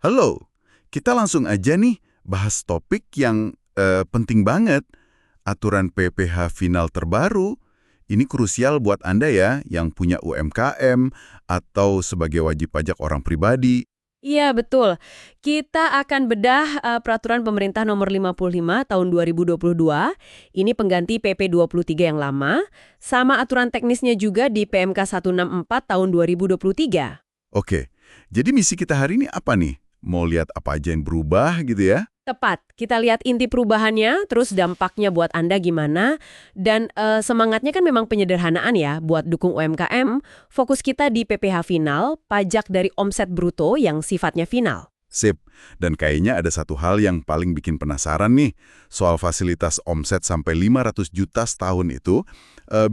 Halo, kita langsung aja nih bahas topik yang penting banget. Aturan PPh final terbaru. Ini krusial buat Anda ya, yang punya UMKM atau sebagai wajib pajak orang pribadi. Iya, betul. Kita akan bedah peraturan pemerintah nomor 55 tahun 2022. Ini pengganti PP 23 yang lama, sama aturan teknisnya juga di PMK 164 tahun 2023. Oke, jadi misi kita hari ini apa nih? Mau lihat apa aja yang berubah gitu ya? Tepat, kita lihat inti perubahannya, terus dampaknya buat Anda gimana, dan semangatnya kan memang penyederhanaan ya, buat dukung UMKM. Fokus kita di PPh final, pajak dari omset bruto yang sifatnya final. Sip, dan kayaknya ada satu hal yang paling bikin penasaran nih, soal fasilitas omset sampai 500 juta setahun itu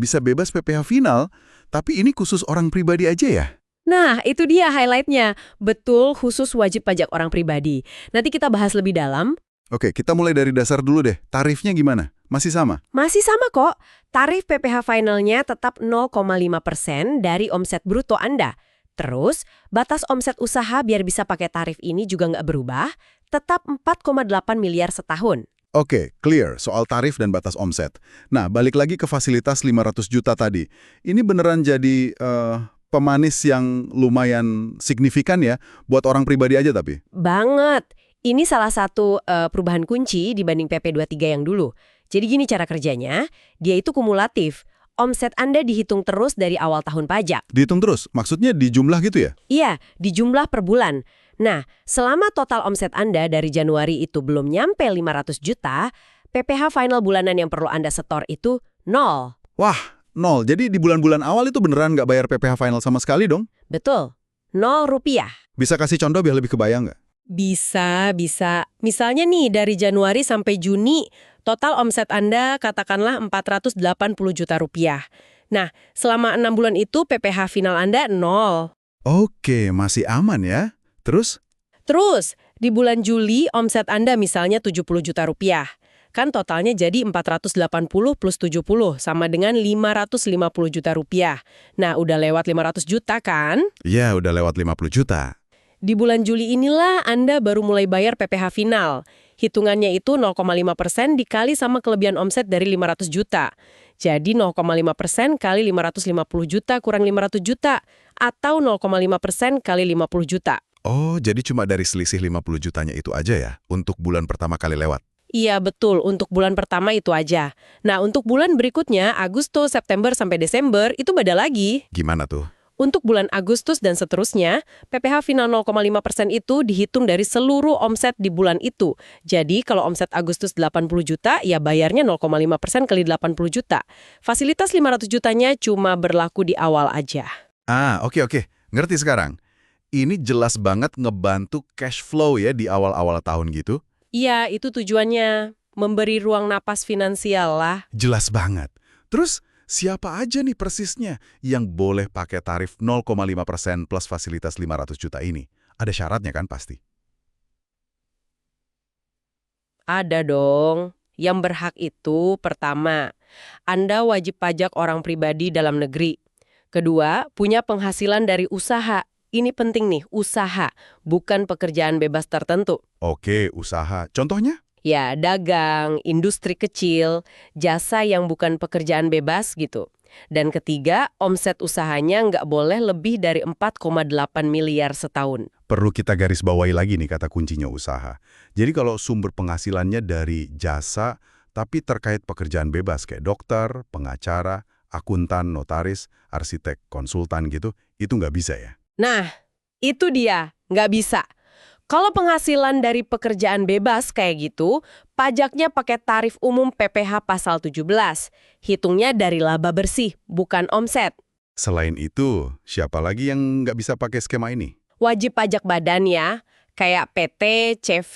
bisa bebas PPh final, tapi ini khusus orang pribadi aja ya? Nah, itu dia highlight-nya. Betul, khusus wajib pajak orang pribadi. Nanti kita bahas lebih dalam. Oke, kita mulai dari dasar dulu deh. Tarifnya gimana? Masih sama? Masih sama kok. Tarif PPh finalnya tetap 0,5% dari omset bruto Anda. Terus, batas omset usaha biar bisa pakai tarif ini juga nggak berubah, tetap 4,8 miliar setahun. Oke, clear soal tarif dan batas omset. Nah, balik lagi ke fasilitas 500 juta tadi. Ini beneran jadi pemanis yang lumayan signifikan ya, buat orang pribadi aja tapi. Banget. Ini salah satu perubahan kunci dibanding PP 23 yang dulu. Jadi gini cara kerjanya, dia itu kumulatif. Omset Anda dihitung terus dari awal tahun pajak. Dihitung terus? Maksudnya di jumlah gitu ya? Iya, di jumlah per bulan. Nah, selama total omset Anda dari Januari itu belum nyampe 500 juta, PPh final bulanan yang perlu Anda setor itu 0. Wah, 0. Jadi di bulan-bulan awal itu beneran nggak bayar PPh final sama sekali dong? Betul, 0 rupiah. Bisa kasih contoh biar lebih kebayang nggak? Bisa. Misalnya nih, dari Januari sampai Juni, total omset Anda katakanlah 480 juta rupiah. Nah, selama 6 bulan itu PPh final Anda 0. Oke, masih aman ya. Terus? Terus, di bulan Juli omset Anda misalnya 70 juta rupiah. Kan totalnya jadi 480 plus 70 sama dengan 550 juta rupiah. Nah, udah lewat 500 juta kan? Iya, udah lewat 50 juta. Di bulan Juli inilah Anda baru mulai bayar PPh final. Hitungannya itu 0,5% dikali sama kelebihan omset dari 500 juta. Jadi 0,5% kali 550 juta kurang 500 juta. Atau 0,5% kali 50 juta. Oh, jadi cuma dari selisih 50 jutanya itu aja ya, untuk bulan pertama kali lewat? Iya, betul. Untuk bulan pertama itu aja. Nah, untuk bulan berikutnya, Agustus, September, sampai Desember, itu beda lagi. Gimana tuh? Untuk bulan Agustus dan seterusnya, PPh final 0,5% itu dihitung dari seluruh omset di bulan itu. Jadi, kalau omset Agustus 80 juta, ya bayarnya 0,5% kali 80 juta. Fasilitas 500 jutanya cuma berlaku di awal aja. Oke. Ngerti sekarang. Ini jelas banget ngebantu cash flow ya di awal-awal tahun gitu. Iya, itu tujuannya. Memberi ruang napas finansial lah. Jelas banget. Terus, siapa aja nih persisnya yang boleh pakai tarif 0,5% plus fasilitas 500 juta ini? Ada syaratnya kan pasti? Ada dong. Yang berhak itu, pertama, Anda wajib pajak orang pribadi dalam negeri. Kedua, punya penghasilan dari usaha. Ini penting nih, usaha, bukan pekerjaan bebas tertentu. Oke, usaha. Contohnya? Ya, dagang, industri kecil, jasa yang bukan pekerjaan bebas gitu. Dan ketiga, omset usahanya nggak boleh lebih dari 4,8 miliar setahun. Perlu kita garis bawahi lagi nih kata kuncinya usaha. Jadi kalau sumber penghasilannya dari jasa, tapi terkait pekerjaan bebas kayak dokter, pengacara, akuntan, notaris, arsitek, konsultan gitu, itu nggak bisa ya? Nah, itu dia, nggak bisa. Kalau penghasilan dari pekerjaan bebas kayak gitu, pajaknya pakai tarif umum PPh pasal 17. Hitungnya dari laba bersih, bukan omset. Selain itu, siapa lagi yang nggak bisa pakai skema ini? Wajib pajak badan ya, kayak PT, CV,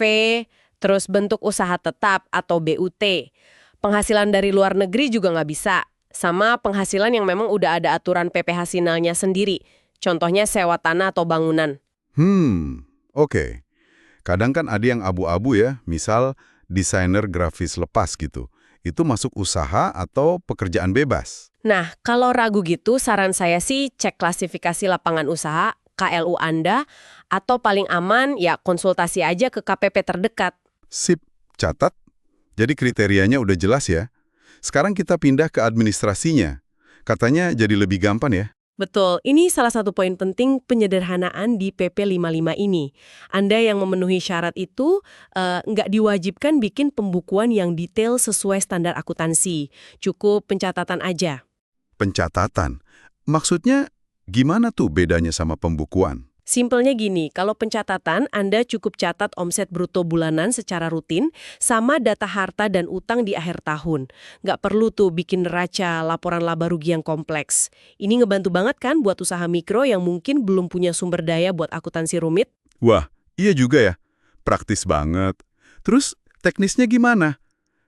terus bentuk usaha tetap atau BUT. Penghasilan dari luar negeri juga nggak bisa. Sama penghasilan yang memang udah ada aturan PPh finalnya sendiri. Contohnya sewa tanah atau bangunan. Oke. Kadang kan ada yang abu-abu ya, misal desainer grafis lepas gitu. Itu masuk usaha atau pekerjaan bebas? Nah, kalau ragu gitu, saran saya sih cek klasifikasi lapangan usaha, KLU Anda, Atau paling aman, ya konsultasi aja ke KPP terdekat. Sip, catat. Jadi kriterianya udah jelas ya. Sekarang kita pindah ke administrasinya. Katanya jadi lebih gampang ya. Betul, ini salah satu poin penting penyederhanaan di PP 55 ini. Anda yang memenuhi syarat itu nggak diwajibkan bikin pembukuan yang detail sesuai standar akuntansi. Cukup pencatatan aja. Pencatatan. Maksudnya gimana tuh bedanya sama pembukuan? Simpelnya gini, kalau pencatatan, Anda cukup catat omset bruto bulanan secara rutin, sama data harta dan utang di akhir tahun. Nggak perlu tuh bikin neraca laporan laba rugi yang kompleks. Ini ngebantu banget kan buat usaha mikro yang mungkin belum punya sumber daya buat akuntansi rumit? Wah, iya juga ya. Praktis banget. Terus teknisnya gimana?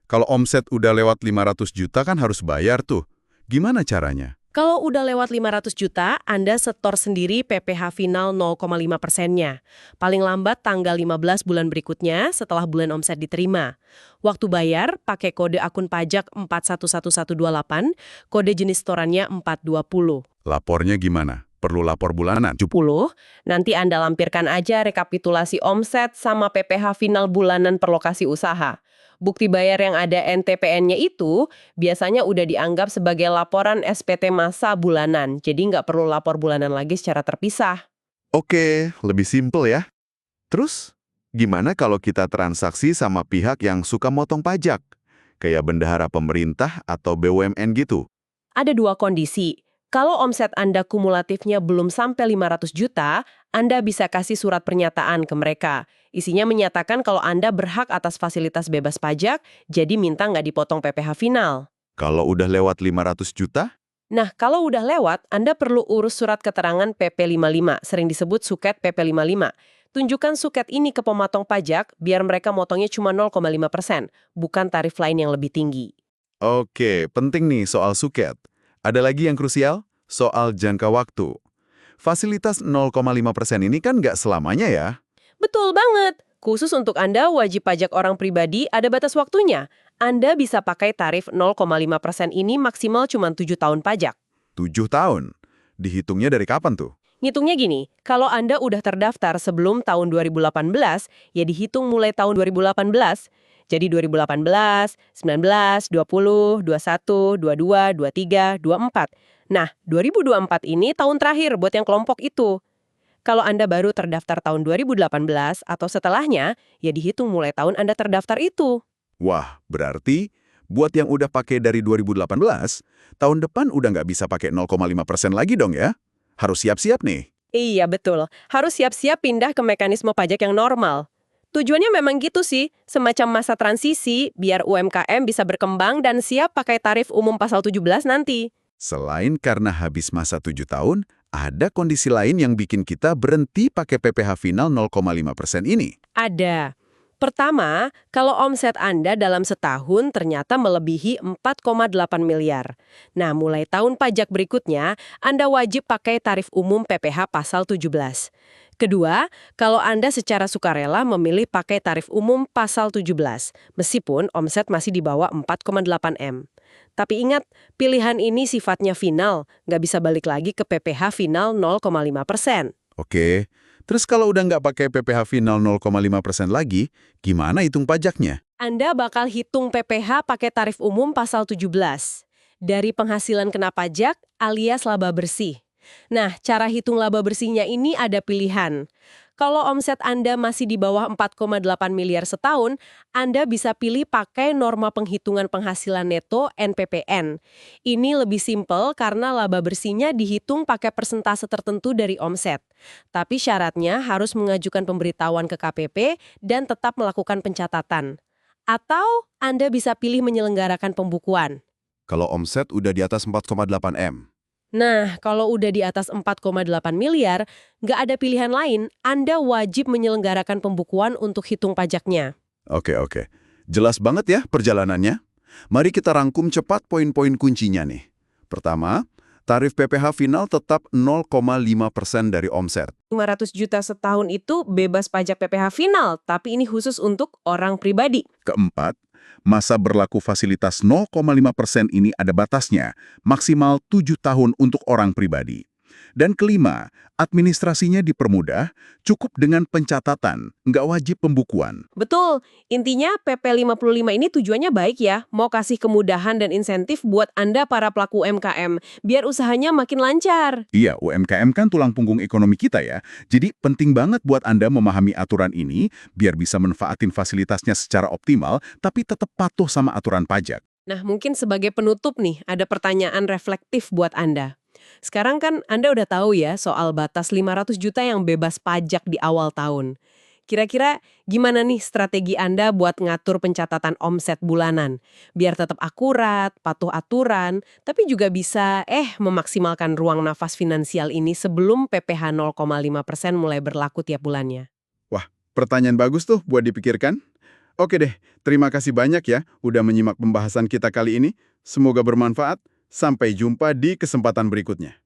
Kalau omset udah lewat 500 juta kan harus bayar tuh. Gimana caranya? Kalau udah lewat 500 juta, Anda setor sendiri PPh final 0,5%-nya. Paling lambat tanggal 15 bulan berikutnya setelah bulan omset diterima. Waktu bayar, pakai kode akun pajak 411128, kode jenis setorannya 420. Lapornya gimana? Perlu lapor bulanan? 70, nanti Anda lampirkan aja rekapitulasi omset sama PPh final bulanan per lokasi usaha. Bukti bayar yang ada NTPN-nya itu biasanya udah dianggap sebagai laporan SPT masa bulanan, jadi nggak perlu lapor bulanan lagi secara terpisah. Oke, lebih simpel ya. Terus, gimana kalau kita transaksi sama pihak yang suka motong pajak? Kayak bendahara pemerintah atau BUMN gitu. Ada dua kondisi. Kalau omset Anda kumulatifnya belum sampai 500 juta, Anda bisa kasih surat pernyataan ke mereka. Isinya menyatakan kalau Anda berhak atas fasilitas bebas pajak, jadi minta nggak dipotong PPh final. Kalau udah lewat 500 juta, Nah, kalau udah lewat, Anda perlu urus surat keterangan PP 55, sering disebut suket PP 55. Tunjukkan suket ini ke pemotong pajak, biar mereka motongnya cuma 0,5%, bukan tarif lain yang lebih tinggi. oke, penting nih soal suket. Ada lagi yang krusial, soal jangka waktu. Fasilitas 0,5% ini kan nggak selamanya ya. Betul banget. Khusus untuk Anda, wajib pajak orang pribadi ada batas waktunya. Anda bisa pakai tarif 0,5% ini maksimal cuma 7 tahun pajak. 7 tahun. Dihitungnya dari kapan tuh? Ngitungnya gini, kalau Anda udah terdaftar sebelum tahun 2018, ya dihitung mulai tahun 2018. Jadi 2018, 19, 20, 21, 22, 23, 24. Nah, 2024 ini tahun terakhir buat yang kelompok itu. Kalau Anda baru terdaftar tahun 2018 atau setelahnya, ya dihitung mulai tahun Anda terdaftar itu. Wah, berarti buat yang udah pakai dari 2018, tahun depan udah nggak bisa pakai 0,5% lagi dong ya? Harus siap-siap nih. Iya, betul. Harus siap-siap pindah ke mekanisme pajak yang normal. Tujuannya memang gitu sih, semacam masa transisi biar UMKM bisa berkembang dan siap pakai tarif umum pasal 17 nanti. Selain karena habis masa 7 tahun, ada kondisi lain yang bikin kita berhenti pakai PPh final 0,5% ini. Ada. Pertama, kalau omset Anda dalam setahun ternyata melebihi 4,8 miliar. Nah, mulai tahun pajak berikutnya, Anda wajib pakai tarif umum PPh pasal 17. Kedua, kalau Anda secara sukarela memilih pakai tarif umum pasal 17, meskipun omset masih di bawah 4,8 M. Tapi ingat, pilihan ini sifatnya final, nggak bisa balik lagi ke PPh final 0,5%. Oke, terus kalau udah nggak pakai PPh final 0,5% lagi, gimana hitung pajaknya? Anda bakal hitung PPh pakai tarif umum pasal 17. Dari penghasilan kena pajak alias laba bersih. Nah, cara hitung laba bersihnya ini ada pilihan. Kalau omset Anda masih di bawah 4,8 miliar setahun, Anda bisa pilih pakai norma penghitungan penghasilan neto NPPN. Ini lebih simpel karena laba bersihnya dihitung pakai persentase tertentu dari omset. Tapi syaratnya harus mengajukan pemberitahuan ke KPP dan tetap melakukan pencatatan. Atau Anda bisa pilih menyelenggarakan pembukuan. Kalau omset udah di atas 4,8 M. Nah, kalau udah di atas 4,8 miliar, nggak ada pilihan lain, Anda wajib menyelenggarakan pembukuan untuk hitung pajaknya. Oke. Jelas banget ya perjalanannya. Mari kita rangkum cepat poin-poin kuncinya nih. Pertama, tarif PPh final tetap 0,5% dari omset. 500 juta setahun itu bebas pajak PPh final, tapi ini khusus untuk orang pribadi. Keempat, masa berlaku fasilitas 0,5% ini ada batasnya, maksimal 7 tahun untuk orang pribadi. Dan kelima, administrasinya dipermudah, cukup dengan pencatatan, nggak wajib pembukuan. Betul, intinya PP 55 ini tujuannya baik ya, mau kasih kemudahan dan insentif buat Anda para pelaku UMKM, biar usahanya makin lancar. Iya, UMKM kan tulang punggung ekonomi kita ya. Jadi penting banget buat Anda memahami aturan ini, biar bisa manfaatin fasilitasnya secara optimal, tapi tetap patuh sama aturan pajak. Nah, mungkin sebagai penutup nih, ada pertanyaan reflektif buat Anda. Sekarang kan Anda udah tahu ya soal batas 500 juta yang bebas pajak di awal tahun. Kira-kira gimana nih strategi Anda buat ngatur pencatatan omset bulanan? Biar tetap akurat, patuh aturan, tapi juga bisa memaksimalkan ruang nafas finansial ini sebelum PPh 0,5% mulai berlaku tiap bulannya. Wah, pertanyaan bagus tuh buat dipikirkan. Oke deh, terima kasih banyak ya udah menyimak pembahasan kita kali ini. Semoga bermanfaat. Sampai jumpa di kesempatan berikutnya.